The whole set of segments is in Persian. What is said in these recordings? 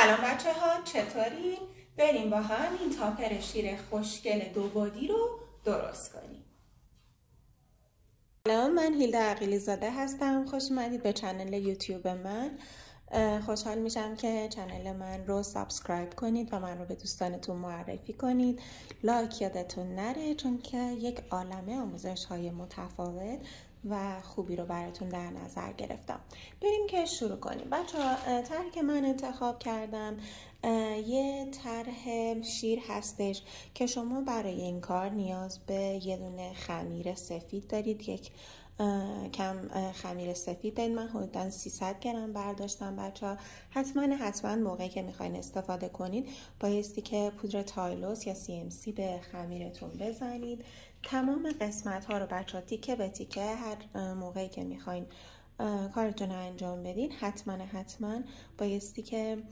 سلام بچه ها، چطورین؟ بریم با هم این تاپر شیر خوشگل دوبادی رو درست کنیم. سلام، من هیلده عقیلی زاده هستم. خوش اومدید به چنل یوتیوب من. خوشحال میشم که چنل من رو سابسکرایب کنید و من رو به دوستانتون معرفی کنید. لایک یادتون نره، چون که یک عالمه آموزش های متفاوت و خوبی رو براتون در نظر گرفتم. بریم که شروع کنیم. بچه‌ها، طرحی که من انتخاب کردم یه طرح شیر هستش که شما برای این کار نیاز به یه دونه خمیر سفید دارید. یک کم خمیر سفید دارید. من حدوداً 300 گرم برداشتم. بچه‌ها حتما موقعی که میخواین استفاده کنید بایستی که پودر تایلوس یا CMC به خمیرتون بزنید. تمام قسمت ها رو بچه‌ها تیکه به تیکه هر موقعی که میخواین کارتون رو انجام بدین حتما بایستی که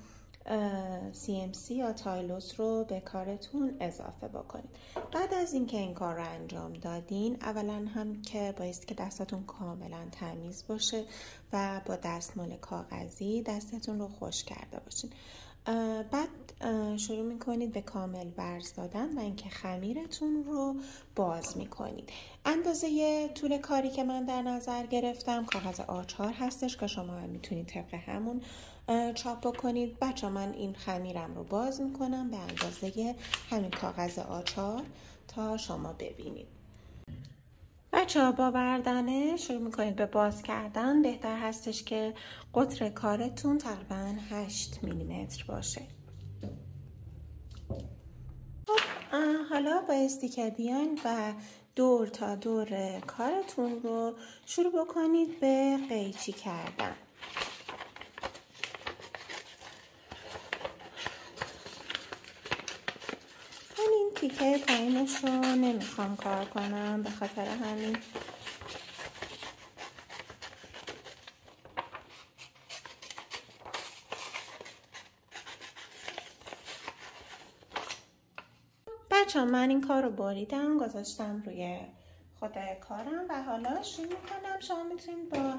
CMC یا تایلوس رو به کارتون اضافه بکنید. بعد از اینکه این کار رو انجام دادین، اولا هم که بایستی که دستتون کاملا تمیز باشه و با دستمال کاغذی دستتون رو خشک کرده باشین. بعد شروع میکنید به کامل ورز دادن و اینکه خمیرتون رو باز میکنید. اندازه طول کاری که من در نظر گرفتم کاغذ آچار هستش که شما هم میتونید طبق همون چاپ بکنید. بچه من این خمیرم رو باز میکنم به اندازه همین کاغذ آچار تا شما ببینید. بچه ها با بردنه شروع میکنید به باز کردن. بهتر هستش که قطر کارتون تقریبا 8 میلیمتر باشه. حالا بایستی که بیاین و دور تا دور کارتون رو شروع بکنید به قیچی کردن. من این تیکه پایینش رو نمیخوام کار کنم، به خاطر همین بچه من این کار رو باریدم، گذاشتم روی خود کارم و حالا شروع میکنم. شما میتونید با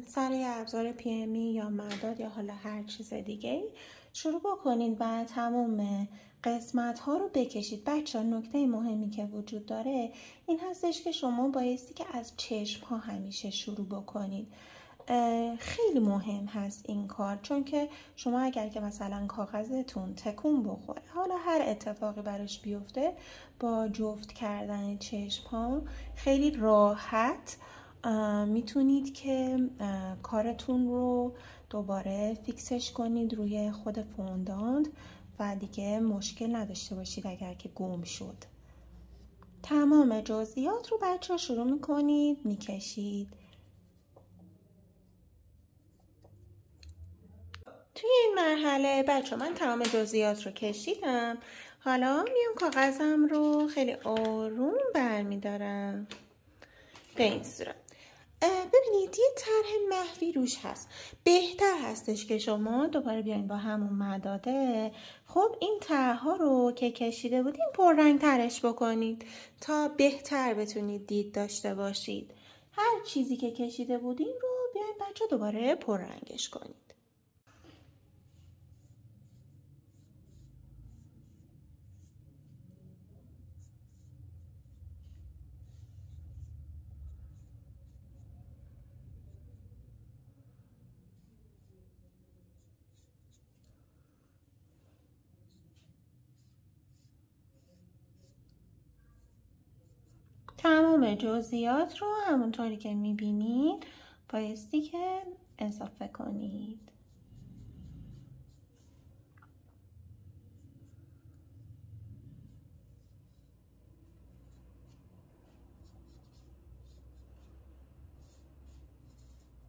سر ابزار PME یا مداد یا حالا هر چیز دیگه شروع بکنید و تمام قسمت ها رو بکشید. بچه نکته مهمی که وجود داره این هستش که شما بایستی که از چشم ها همیشه شروع بکنید. خیلی مهم هست این کار، چون که شما اگر که مثلا کاغذتون تکون بخوره، حالا هر اتفاقی براش بیفته، با جفت کردن چشم ها خیلی راحت میتونید که کارتون رو دوباره فیکسش کنید روی خود فوندانت و دیگه مشکل نداشته باشید اگر که گم شد. تمام جزئیات رو بچه ها شروع میکنید میکشید. توی این مرحله بچه من تمام جزئیات رو کشیدم. حالا میام کاغذم رو خیلی آروم برمیدارم به این صورت. ببینید یه طرح محوی روش هست. بهتر هستش که شما دوباره بیاین با همون مداده خب این طرح‌ها رو که کشیده بودین پررنگ ترش بکنید تا بهتر بتونید دید داشته باشید. هر چیزی که کشیده بودین رو بیاین بچه دوباره پررنگش کنید. تمام جزئیات رو همونطوری که میبینید بایستی که اضافه کنید.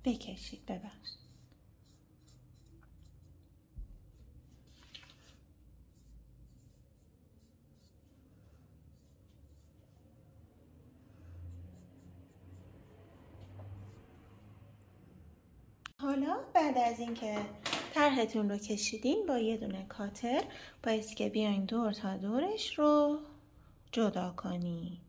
بکشید ببخشید. حالا بعد از اینکه طرحتون رو کشیدین با یه دونه کاتر بایستی که بیاین دور تا دورش رو جدا کنید.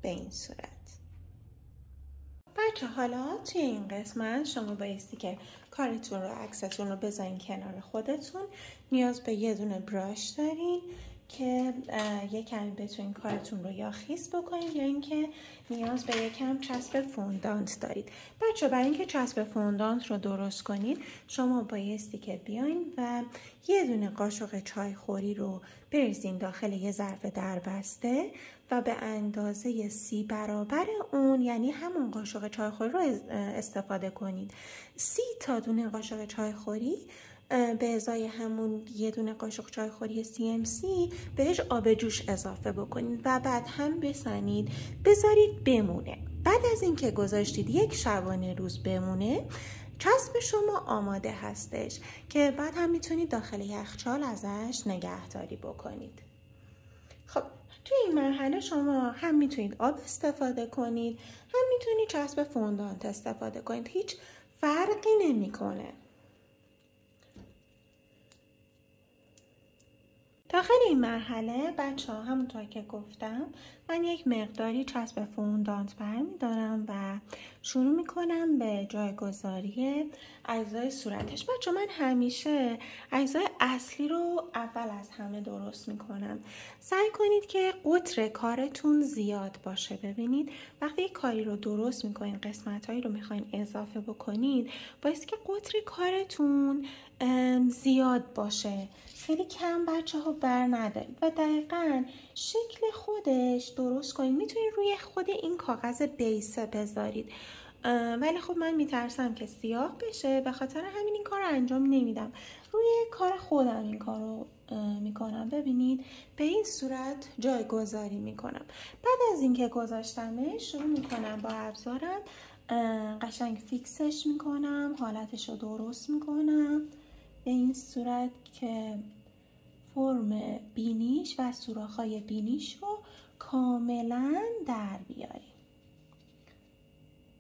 به این صورت. بچه حالا توی این قسمت شما بایستی که کارتون رو، عکستون رو بذارین کنار خودتون. نیاز به یه دونه براش دارین که یکم بتونین کارتون رو یا خیس بکنین یا اینکه نیاز به یکم چسب فوندانت دارید. بچه برای اینکه چسب فوندانت رو درست کنید شما بایستی که بیاین و یه دونه قاشق چایخوری رو بریزین داخل یه ظرف دربسته و به اندازه 30 برابر اون، یعنی همون قاشق چایخوری رو استفاده کنید. 30 تا دونه قاشق چایخوری به ازای همون یه دونه قاشق چایخوری CMC بهش آب جوش اضافه بکنید و بعد هم بسنید، بذارید بمونه. بعد از اینکه گذاشتید یک شبانه روز بمونه، چسب شما آماده هستش که بعد هم میتونید داخل یخچال ازش نگهداری بکنید. خب توی این مرحله شما هم میتونید آب استفاده کنید، هم میتونید چسب فوندانت استفاده کنید، هیچ فرقی نمیکنه. داخل این مرحله بچه ها همونطور که گفتم من یک مقداری چسب فوندانت برمیدارم و شروع میکنم به جایگذاری اجزای صورتش. بچه من همیشه اجزای اصلی رو اول از همه درست میکنم. سعی کنید که قطر کارتون زیاد باشه. ببینید وقتی کاری رو درست میکنید، قسمتهایی رو میخواین اضافه بکنید، باید که قطر کارتون زیاد باشه. خیلی کم بچه ها بر ندارید و دقیقاً شکل خودش درست کنید. میتونید روی خود این کاغذ بیسه بذارید، ولی خب من میترسم که سیاه بشه، به خاطر همین این کار رو انجام نمیدم. روی کار خودم این کار رو میکنم. ببینید به این صورت جایگذاری میکنم. بعد از اینکه گذاشتمش شروع میکنم با ابزارم قشنگ فیکسش میکنم، حالتش رو درست میکنم به این صورت که فرم بینیش و سوراخ‌های بینیش رو کاملا در بیاریم.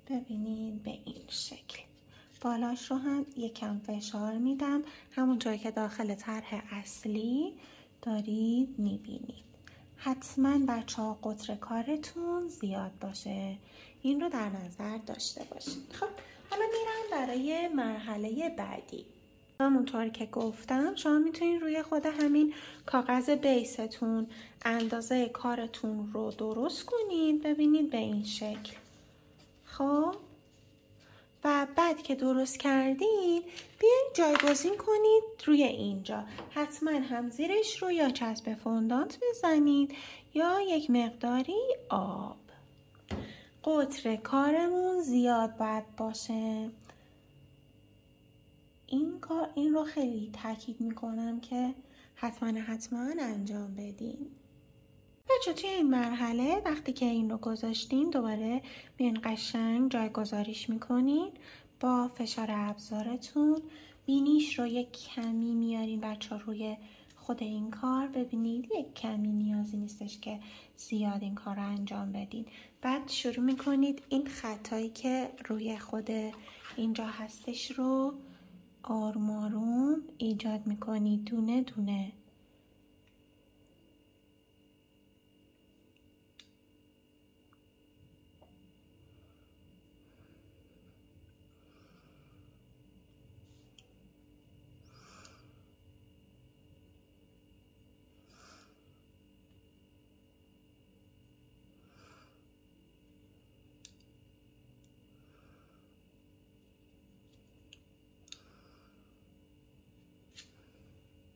ببینید به این شکل. بالاش رو هم یکم فشار میدم همونطور که داخل طرح اصلی دارید میبینید. حتما بچه ها قطر کارتون زیاد باشه، این رو در نظر داشته باشید. خب حالا میرم برای مرحله بعدی. همونطور که گفتم شما میتونید روی خود همین کاغذ بیستون اندازه کارتون رو درست کنید. ببینید به این شکل. خب و بعد که درست کردین بیاین جایگزین کنید روی اینجا. حتما هم زیرش رو یا چسب فوندانت بزنید یا یک مقداری آب. قطر کارمون زیاد باید باشه. این رو خیلی تاکید میکنم که حتما انجام بدین. بچه توی این مرحله وقتی که این رو گذاشتین دوباره بیاین قشنگ جایگذاریش میکنین با فشار ابزارتون. بینیش رو یک کمی میارین بچه روی خود این کار. ببینید یک کمی نیازی نیستش که زیاد این کار رو انجام بدین. بعد شروع میکنید این خطایی که روی خود اینجا هستش رو آروم آروم ایجاد میکنید دونه دونه.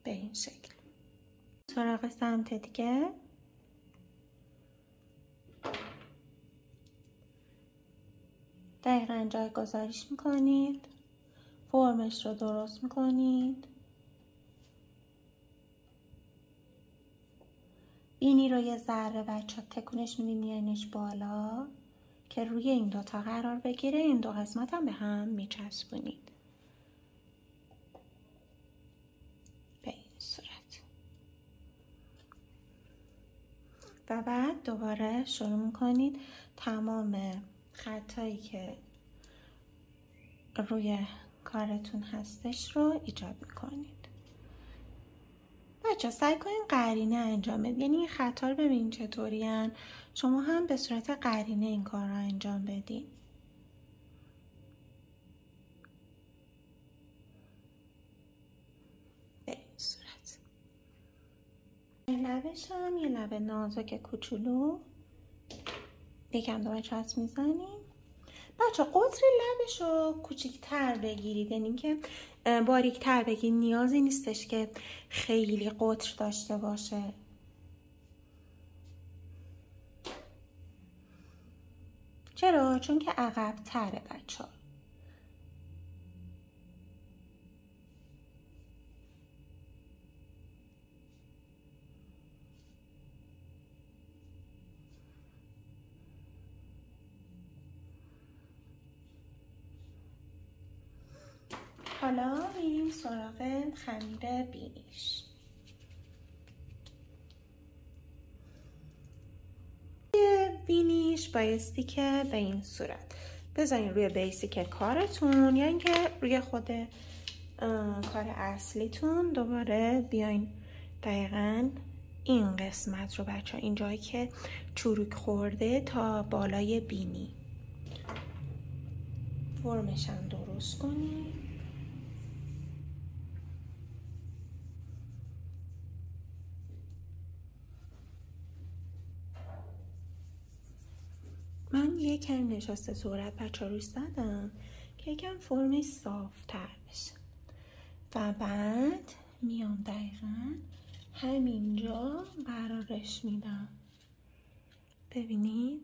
به این شکل. سراغ سمت دیگه دقیقاً جایگذاریش میکنید، فرمش رو درست میکنید. بینی رو یه ذره بچه تکونش میدید میارینش بالا که روی این دوتا قرار بگیره. این دو قسمت هم به هم میچسبونید به این صورت. و بعد دوباره شروع میکنید تمام خطایی که روی کارتون هستش رو ایجاد میکنید. بچه سعی کنین قرینه انجام بدین، یعنی این خطا رو ببینین چطوری هن. شما هم به صورت قرینه این کار رو انجام بدین. به این صورت. لبش هم یه لب نازک کوچولو یکم دوباره چسب میزنیم. بچه قطر لبش رو کوچیک‌تر بگیرید، یعنی که باریک‌تر بگیرید، نیازی نیستش که خیلی قطر داشته باشه. چرا؟ چون که عقب تره بچه ها. حالا میریم سراغ خمیر بینیش. بینیش بایستی که به این صورت بذارین روی بیسیک کارتون، یا اینکه روی خود کار اصلیتون دوباره بیاین دقیقاً این قسمت رو بچه ها، این جایی که چروک خورده تا بالای بینی فرمش هم درست کنید. من یکم نشاسته صورت بچه روش زدم که یکم فرمش صافتر بشه و بعد میام دقیقاً همینجا قرارش میدم. ببینید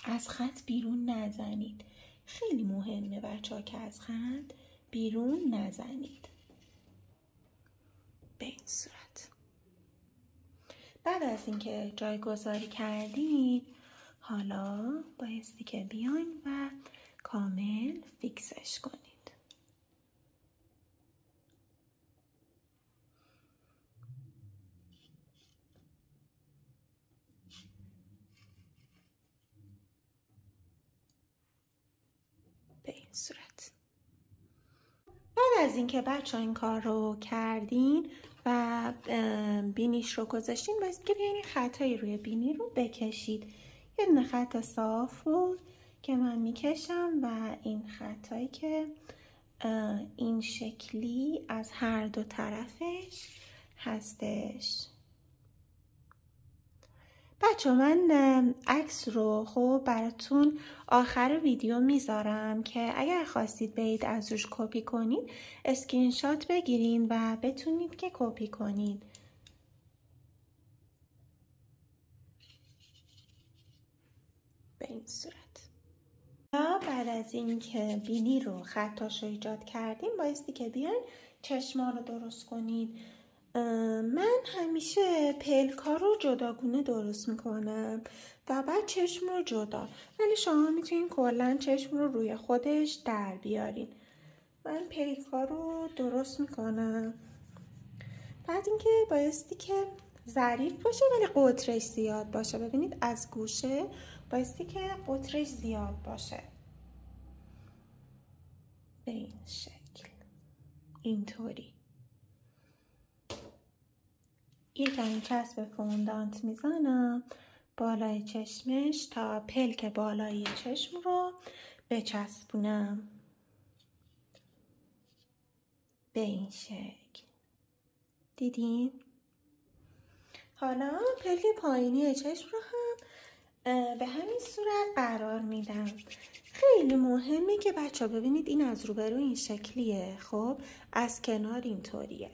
از خط بیرون نزنید، خیلی مهمه بچه ها که از خط بیرون نزنید. به این صورت. بعد از اینکه جایگذاری کردید حالا بایستی که بیاین و کامل فیکسش کنید. به این صورت. بعد از اینکه بچه ها این کار رو کردین و بینیش رو گذاشتین بایستی که بیاین خطایی روی بینی رو بکشید. یه دونه خط صاف بود که من میکشم و این خطایی که این شکلی از هر دو طرفش هستش. بچه من عکس رو خب براتون آخر ویدیو میذارم که اگر خواستید برید از روش کپی کنید اسکرین شات بگیرین و بتونید که کپی کنید. به این صورت. بعد از این که بینی رو خطاش رو ایجاد کردیم بایستی که بیاین چشما رو درست کنید. من همیشه پلکا رو جداگونه درست میکنم و بعد چشم رو جدا، ولی شما میتونین کلا چشم رو روی خودش در بیارین. من پلکا رو درست میکنم. بعد اینکه بایستی که ظریف باشه ولی قطرش زیاد باشه. ببینید از گوشه بایستی که قطرش زیاد باشه. به این شکل اینطوری. یکم چسب فوندانت میزنم بالای چشمش تا پلک بالای چشم رو بچسبونم. به این شکل. دیدین؟ حالا پلک پایینی چشم رو هم به همین صورت قرار میدم. خیلی مهمه که بچه ها ببینید این از روبرو این شکلیه، خب از کنار اینطوریه.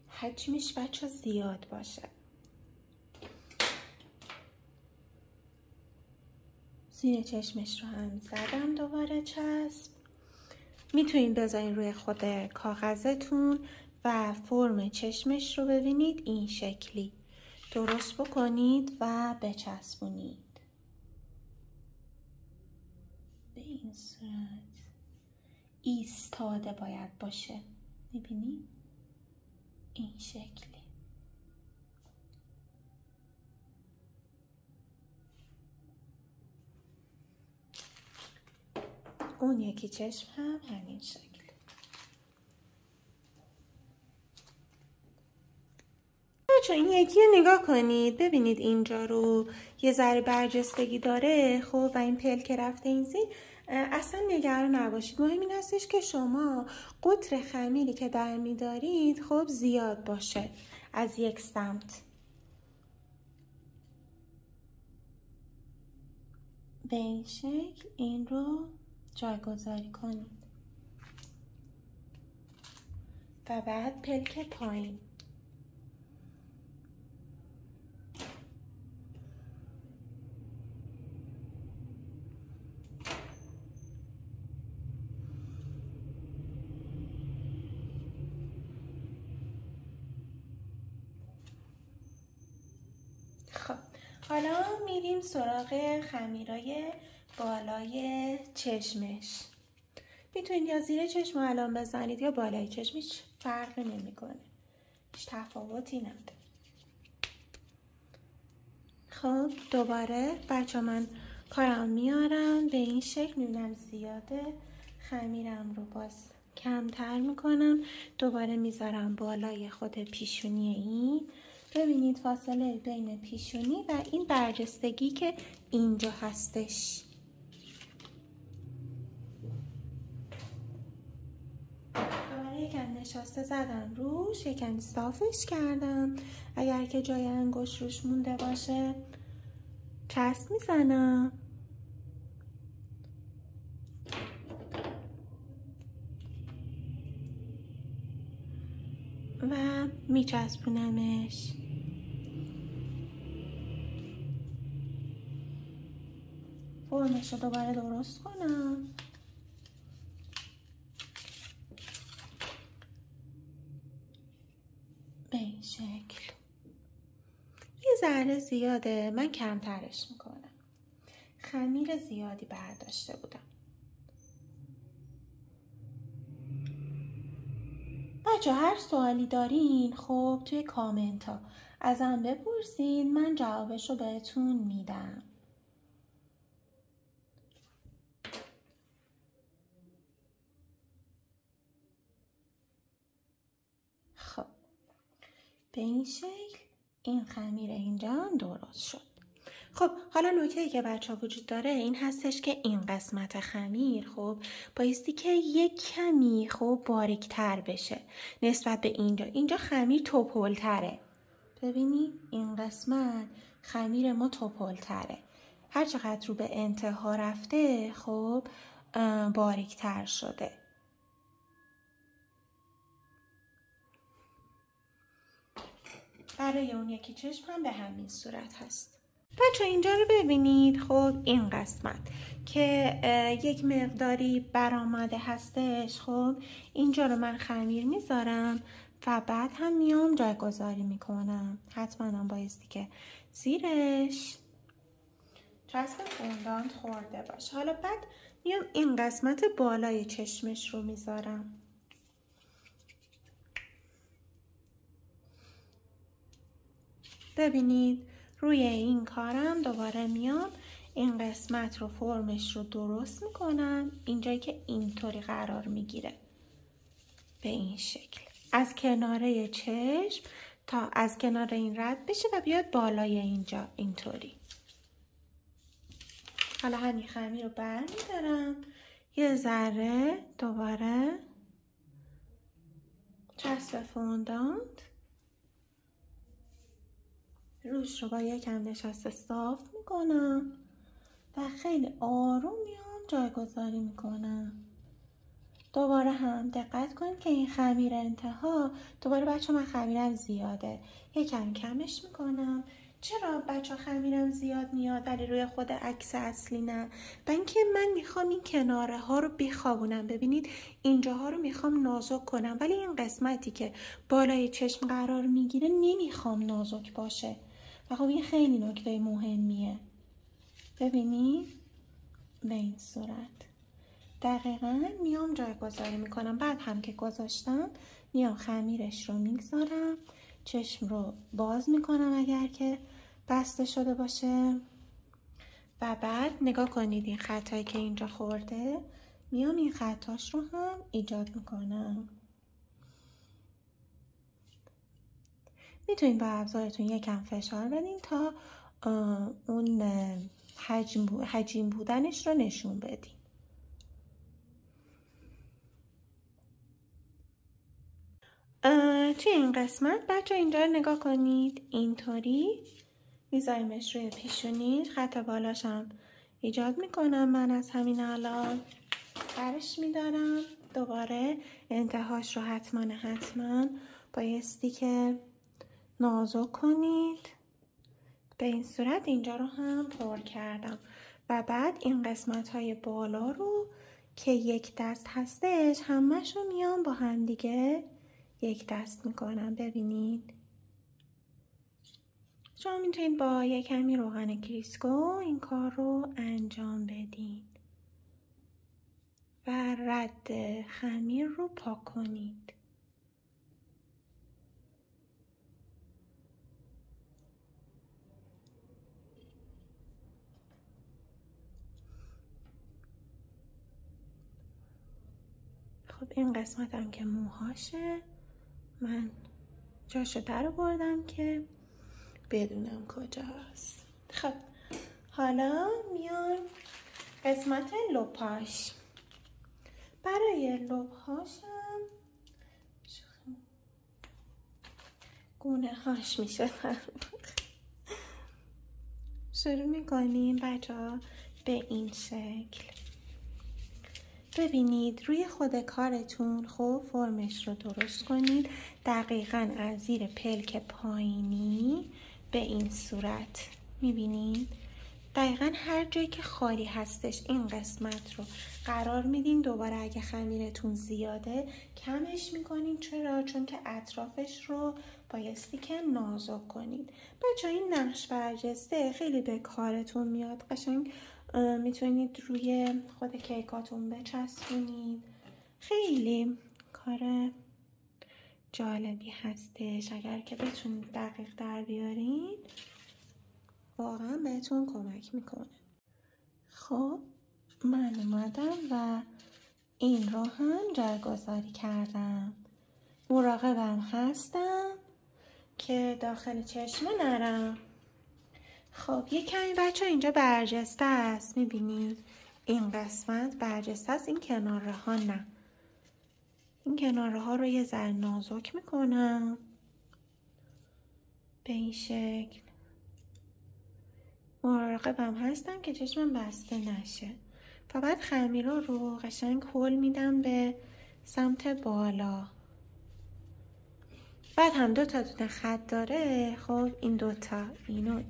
حجمش بچه ها زیاد باشه. زیر چشمش رو هم زدم دوباره چسب. میتونید بذارین روی خود کاغذتون و فرم چشمش رو ببینید این شکلی درست بکنید و بچسبونید. به این صورت ایستاده باید باشه. میبینید؟ این شکلی. اون یکی چشم هم همین شکل. بچه این یکی رو نگاه کنید، ببینید اینجا رو یه ذره برجستگی داره خب و این پلک رفته این زیر. اصلا نگران نباشید، مهم این هستش که شما قطر خمیری که برمیدارید خب زیاد باشه از یک سمت. به این شکل این رو جایگذاری کنید و بعد پلک پایین. خب حالا میریم سراغ خمیرای بالای چشمش. میتونید یا زیر چشم الان بزنید یا بالای چشم، هیچ فرقی نمیکنه، هیچ تفاوتی نداره. خب دوباره بچه من کارم میارم به این شکل، میبینم زیاده، خمیرم رو باز کمتر میکنم، دوباره میذارم بالای خود پیشونی این. ببینید فاصله بین پیشونی و این برجستگی که اینجا هستش. دوباره یکم نشاسته زدم روش، یکم صافش کردم، اگر که جای انگشت روش مونده باشه چسب میزنم و میچسبونمش. فرمش رو دوباره درست کنم. به این شکل. یه ذره زیاده، من کمترش میکنم، خمیر زیادی برداشته بودم. بچه هر سوالی دارین خب توی کامنت ها ازم بپرسین، من جوابش رو بهتون میدم. خب به این شکل این خمیر اینجا هم درست شد. خب حالا نکته‌ای که بچه ها وجود داره این هستش که این قسمت خمیر خب بایستی که یک کمی خب باریک‌تر بشه نسبت به اینجا. اینجا خمیر توپل‌تره، ببینید این قسمت خمیر ما توپل‌تره، هر چقدر رو به انتها رفته خب باریک‌تر شده. برای اون یکی چشم هم به همین صورت هست. بچه اینجا رو ببینید، خب این قسمت که یک مقداری برآمده هستش، خب اینجا رو من خمیر میذارم و بعد هم میام جایگذاری میکنم. حتما هم بایستی که زیرش چسب فوندانت خورده باشه. حالا بعد میام این قسمت بالای چشمش رو میذارم. ببینید روی این کارم دوباره میام این قسمت رو فرمش رو درست میکنم، اینجایی که اینطوری قرار میگیره به این شکل، از کناره چشم تا از کنار این رد بشه و بیاد بالای اینجا اینطوری. حالا همین خمیر رو برمیدارم، یه ذره دوباره چسب فوندانت روش رو با یکم نشاسته صاف میکنم و خیلی آروم میام جایگذاری میکنم. دوباره هم دقت کنید که این خمیر انتها، دوباره بچه من خمیرم زیاده، یکم کمش میکنم. چرا بچه خمیرم زیاد میاد ولی روی خود عکس اصلی نه؟ و اینکه من میخوام این کناره ها رو بخوابونم. ببینید اینجاها رو میخوام نازک کنم ولی این قسمتی که بالای چشم قرار میگیره نمیخوام نازک باشه و خب این خیلی نکته مهمیه. ببینید به این صورت دقیقا میام جایگذاری میکنم. بعد هم که گذاشتم میام خمیرش رو میگذارم، چشم رو باز میکنم اگر که بسته شده باشه و بعد نگاه کنید این خطایی که اینجا خورده میام این خطاش رو هم ایجاد میکنم. میتونید با ابزارتون یکم فشار بدین تا اون حجیم بودنش رو نشون بدین. توی این قسمت بچه اینجا رو نگاه کنید، اینطوری میذاریمش روی پیشونی. خط بالاشم ایجاد میکنم من از همین الان، برش میدارم. دوباره انتهاش رو حتما بایستی که نازک کنید. به این صورت اینجا رو هم پر کردم و بعد این قسمت های بالا رو که یک دست هستش همش رو میام با هم دیگه یک دست میکنم. ببینید شما میتونید با یک کمی روغن کریسکو این کار رو انجام بدین و رد خمیر رو پاک کنید. خب این قسمت هم که موهاشه، من جاشو در بردم که بدونم کجاست. خب حالا میام قسمت لپاش. برای لپاشم گونه هاش میشه شروع میکنیم بچه ها به این شکل. ببینید روی خود کارتون خب فرمش رو درست کنید دقیقاً از زیر پلک پایینی به این صورت. میبینید دقیقاً هر جایی که خالی هستش این قسمت رو قرار میدین. دوباره اگه خمیرتون زیاده کمش میکنین. چرا؟ چون که اطرافش رو بایستی که نازک کنید. بچه این نقش برجسته خیلی به کارتون میاد. قشنگ میتونید روی خود کیکاتون بچسبونید. خیلی کار جالبی هستش. اگر که بتونید دقیق در بیارید واقعا بهتون کمک میکنه. خب من اومدم و این رو هم جایگذاری کردم. مراقبم هستم که داخل چشم نرم. خب یه کمی بچه اینجا برجسته است. میبینید این قسمت برجسته است، این کناره ها نه. این کناره ها رو یه ذره نازک میکنم به این شکل. مراقبم هستم که چشمم بسته نشه. و بعد خمیرها رو قشنگ هل میدم به سمت بالا. بعد هم دو تا دونه خط داره. خب این دوتا، این و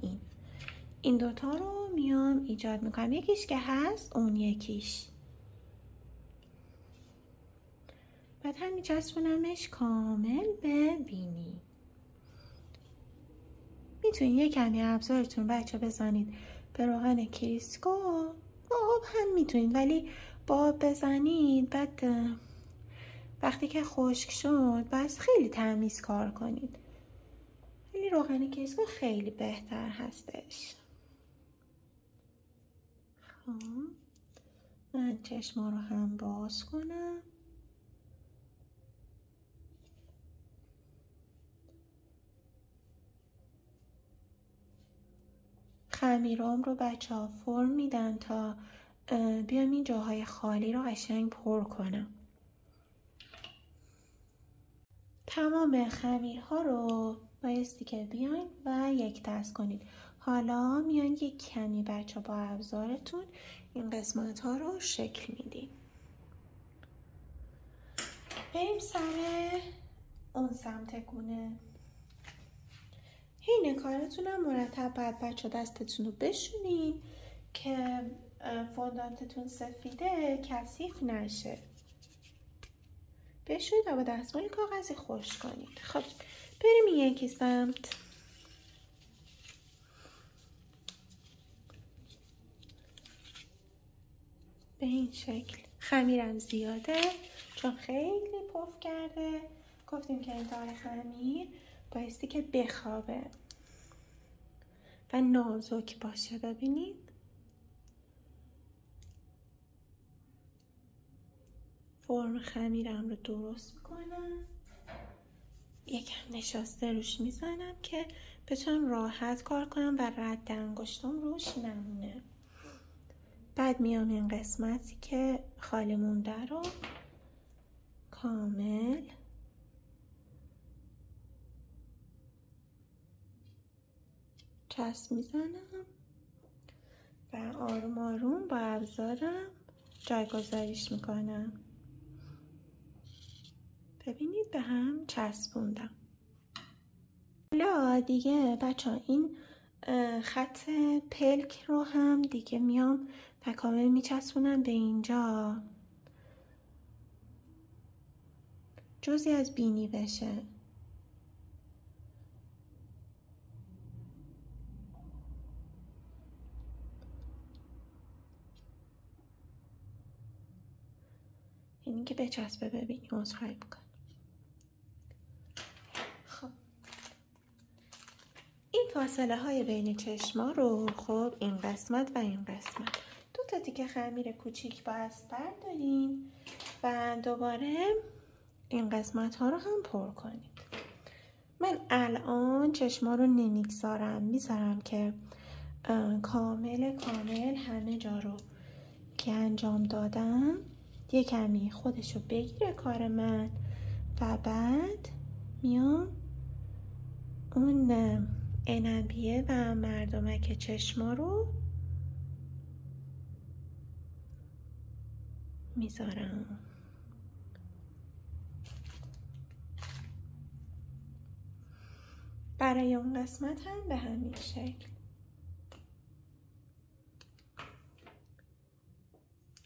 این دوتا رو میام ایجاد میکنم. یکیش که هست اون یکیش. بعد هم میچسبونمش کامل به بینی. میتونید یه کمی ابزارتون بچه بزنید به روغن کریسکو، با آب هم میتونید، ولی با آب بزنید بعد وقتی که خشک شد بس خیلی تمیز کار کنید. ولی روغن کریسکو خیلی بهتر هستش. خب من چشما رو هم باز کنم. خمیرام رو بچه ها فرم میدن تا بیام این جاهای خالی رو قشنگ پر کنم. تمام خمیرها رو بایستی که بیاین و یک دست کنید. حالا میان یک کمی بچه با ابزارتون این قسمت ها رو شکل میدین. بریم سر اون سمت گونه. حین کارتونم مرتب باید بچه دستتون رو بشونین که فوندانتتون سفیده کثیف نشه. بشونید و با دستمال کاغذی خشک کنید. خب بریم این یکی سمت. به این شکل. خمیرم زیاده چون خیلی پف کرده. گفتیم که انتهای خمیر بایستی که بخوابه و نازک باشه. ببینید فرم خمیرم رو درست میکنم، یکم نشاسته روش میزنم که بتونم راحت کار کنم و رد انگشتم روش نمونه. بعد میام این قسمتی که خالی مونده رو کامل چسب میزنم و آروم آروم با ابزارم جایگذاریش میکنم. ببینید به هم چسبوندم. حالا دیگه بچه ها این خط پلک رو هم دیگه میام و کامل میچسبونم به اینجا، جزئی از بینی بشه. اینی که بچسبه. ببینید عذرخواهی میکنم. خب این فاصله های بین چشما رو خب این قسمت و این قسمت 2 تا تیکه خمیر کوچیک باید بردارین و دوباره این قسمت ها رو هم پر کنید. من الان چشما رو نمیگذارم، میذارم که کامل همه جا رو که انجام دادم یه کمی خودشو بگیره کار من و بعد میام اون عنبیه و مردمک چشما رو میذارم. برای اون قسمت هم به همین شکل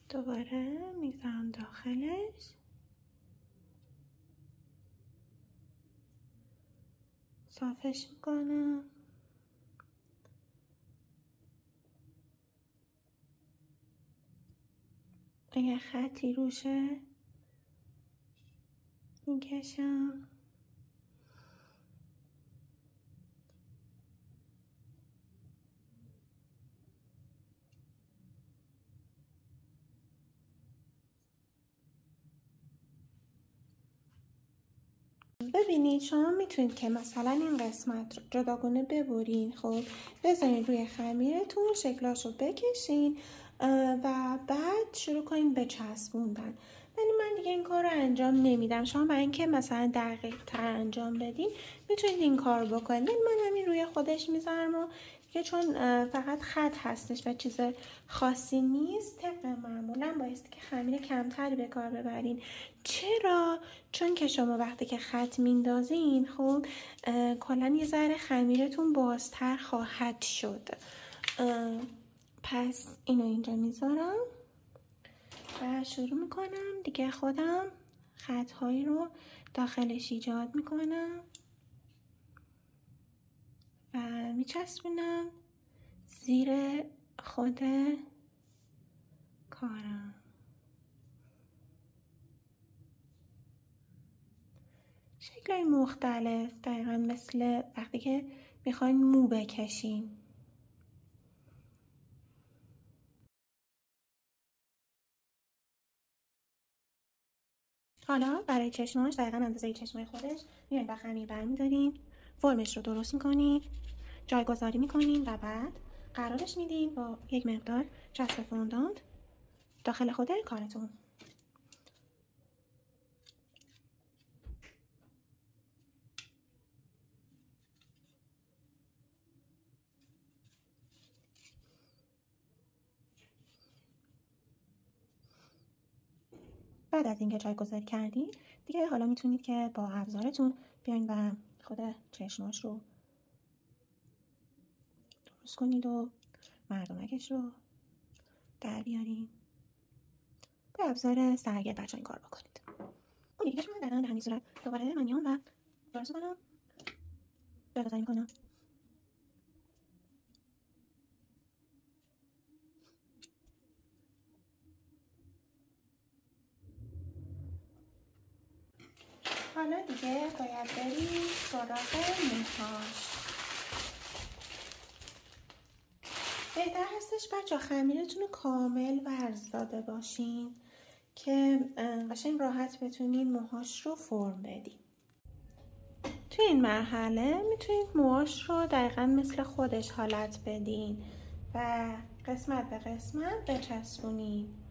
دوباره میذارم داخلش، صافش میکنم. اگه خطی روشه میکشم. ببینید شما میتونید که مثلا این قسمت رو جداگونه ببرین، خب بذارین روی خمیرتون، شکلاشو بکشین و بعد شروع کنین به چسبوندن. ولی من دیگه این کار رو انجام نمیدم. شما برای اینکه مثلا دقیق تر انجام بدین میتونید این کار رو بکنید. من همین روی خودش میذارم و دیگه چون فقط خط هستش و چیز خاصی نیست، طبق معمولا بایستی که خمیر کمتری به کار ببرین. چرا؟ چون که شما وقتی که خط میندازین خب کلا یه ذره خمیرتون بازتر خواهد شد. پس اینو اینجا میذارم و شروع میکنم دیگه خودم خطهایی رو داخلش ایجاد میکنم و میچسبونم زیر خود کارم. شکل‌های مختلف، دقیقا مثل وقتی که میخواین مو بکشین. حالا برای چشماش دقیقا اندازه چشمای خودش میاین با خمیر برمیدارین، فرمش رو درست میکنین، جایگذاری میکنین و بعد قرارش میدین با یک مقدار چسب فوندانت داخل خود کارتون. بعد از اینکه جایگذاری کردین دیگه حالا میتونید که با ابزارتون بیاین و خود چشماش رو درست کنید و مردمکش رو در بیارین. به ابزار سرگرد بچه‌ها این کار بکنید. اون دیگه شما دقیقاً به همین صورت دوباره من میام و درست کنم، جایگذاری میکنم. حالا دیگه باید بریم سراغ موهاش. بهتر هستش بچه خمیرتون رو کامل ورز داده باشین که قشنگ راحت بتونین موهاش رو فرم بدین. توی این مرحله میتونید موهاش رو دقیقا مثل خودش حالت بدین و قسمت به قسمت بچسبونید.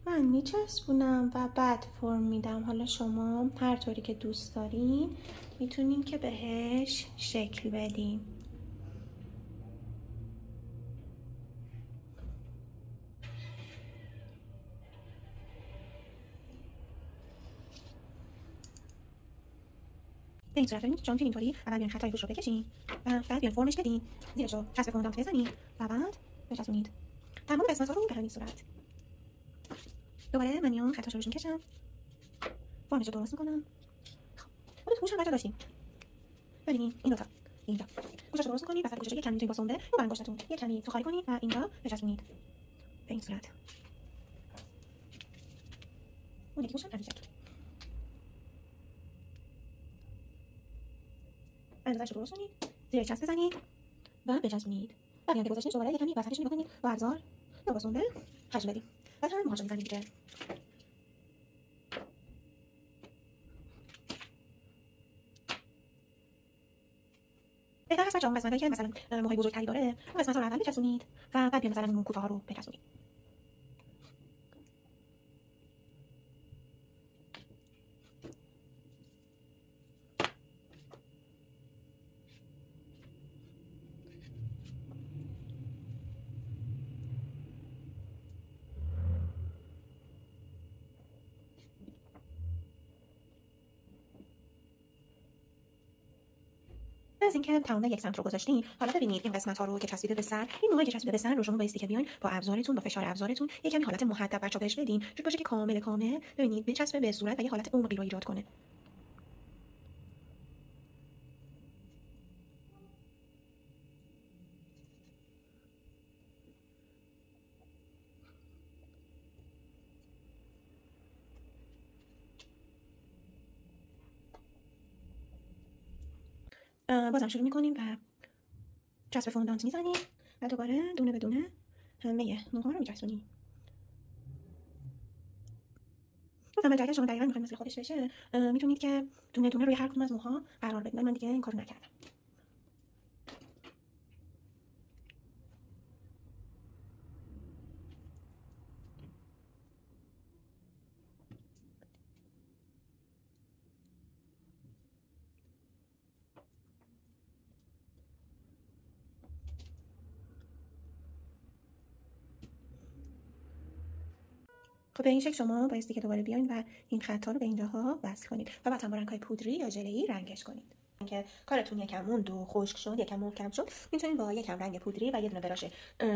من میچسبونم و بعد فرم میدم. حالا شما هر طوری که دوست دارین میتونین که بهش شکل بدین. به این صورت داریم شما اینطوری اول بیان خطای روش رو بکشین و بعد بیان فرمش بدین، زیرش رو چسب فوندانت بزنید و بعد بچسبونید. تمام قسمت ها رو به این صورت. دوباره من میام خطاش رو روش میکشم، فرمش رو درست میکنم. خب خودت گوش هم بچه داشتیم. ببینید این دوتا اینجا گوشش رو درست میکنید، وسط گوشش یک کمی میتونید با سنبه با انگشتتون یک کمی تو خالی کنید و اینجا بچسبونید به این صورت. اون یکی گوش هم همین شکل. اندازه‌اش رو درست کنید، زیر چسب بزنید و بچسبونید. بعد که گذاشتین دوباره یک کمی وسطش نگاه کنید با ابزار یا با سنبه حجم بدید. بعد هم موهاشو میزنید دیگه. بهتر هست بچه‌ها اون قسمتایی که مثلا موهای بزرگتری داره اون قسمت‌ها رو اول بچسبونید و بعد مثلا اون کوتاها رو بچسبونید. از اینکه تمام یک سمت رو گذاشتین، حالا ببینید این قسمت ها رو که چسبیده به سر، این موهایی که چسبیده به سر رو شما بایستی که بیاین با ابزارتون، با فشار ابزارتون یک کمی حالت مهدب بچا بهش بدین، جوری باشه که کامل ببینید بچسبه به صورت و یه حالت عمقی رو ایجاد کنه. بازم شروع می‌کنیم و چسب فوندانت می‌زنیم و دوباره دونه به دونه همه موها رو می‌چسبونیم. گفتم اگر شما دقیقاً می‌خواید مثل خودش بشه، میتونید که دونه دونه روی هر کدوم از موها قرار بدید. من دیگه این کارو نکردم. خب به این شکل شما بایستی که دوباره بیاین و این خطا رو به اینجاها وصل کنید و بعد هم با رنگ‌های پودری یا ژله‌ای رنگش کنید. اینکه کارتون یکم موند و خشک شد، یکم محکم شد، میتونید با یکم رنگ پودری و یه دونه براش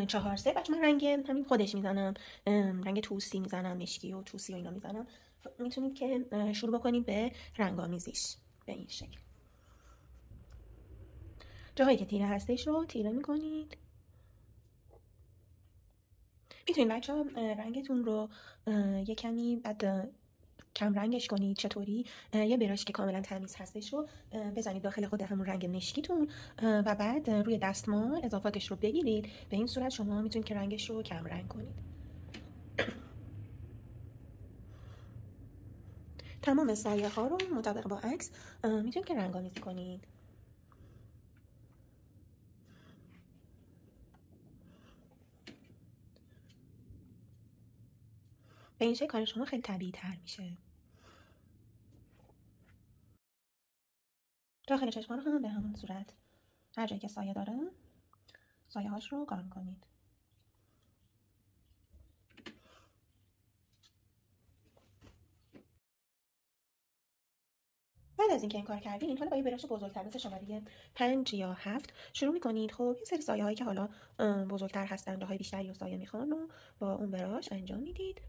4-3 بچه من رنگ همین خودش میزنم، رنگ توسی میزنم، مشکی و توسی و اینا میزنم. میتونید که شروع بکنید به رنگ‌آمیزیش به این شکل. جاهایی که تیره هستش رو تیره میکنید. میتونید بچه‌ها رنگتون رو یه کمی بعد کم رنگش کنید. چطوری؟ یه براش که کاملا تمیز هستش رو بزنید داخل خود همون رنگ مشکیتون و بعد روی دستمال اضافاتش رو بگیرید. به این صورت شما میتونید که رنگش رو کم رنگ کنید. تمام سایه ها رو مطابق با عکس میتونید که رنگ‌آمیزی کنید. به این شکل کار شما خیلی طبیعی تر میشه. داخل چشمان رو هم به همون صورت هر جایی که سایه داره سایه هاش رو گام کنید. بعد از اینکه این کار کردین، حالا با یه براش بزرگتر مثل شماره 5 یا 7 شروع میکنید. خب این سری سایه هایی که حالا بزرگتر هستن، جاهای بیشتری و سایه میخوان و با اون براش انجام میدید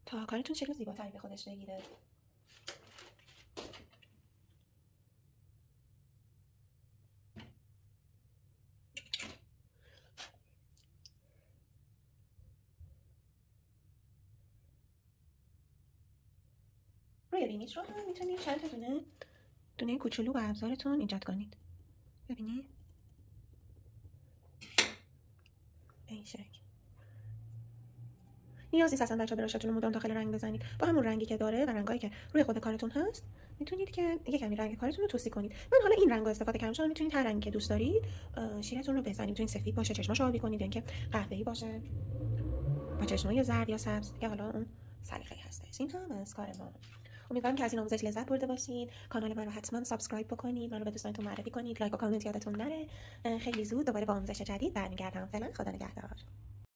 تا کارتون شکل زیباتری به خودش بگیره. روی بینیش رو هم میتونید چند تا دونه کوچولو با ابزارتون ایجاد کنید. ببینید به این شکل. نیاز نیست اصلا بچه‌ها براشتون مدام داخل رنگ بزنید. با همون رنگی که داره و رنگایی که روی خود کارتون هست میتونید که یه کمی رنگ کارتون رو توصیف کنید. من حالا این رنگو استفاده کردم. شما میتونید هر رنگی که دوست دارید شیرتون رو بزنید. میتونید سفید باشه، چشماشو آبی کنید، یا اینکه قهوه‌ای باشه با چشمای زرد یا سبز، یا حالا اون سلیقه‌ای هستش. این هم از کار ما. امیدوارم که از این آموزش لذت برده باشید. کانال من رو حتما سابسکرایب بکنید، من رو به دوستانتون معرفی کنید، لایک و کامنت یادتون نره. خیلی زود دوباره با آموزش جدید برمیگردم. فعلا خدا نگهدار.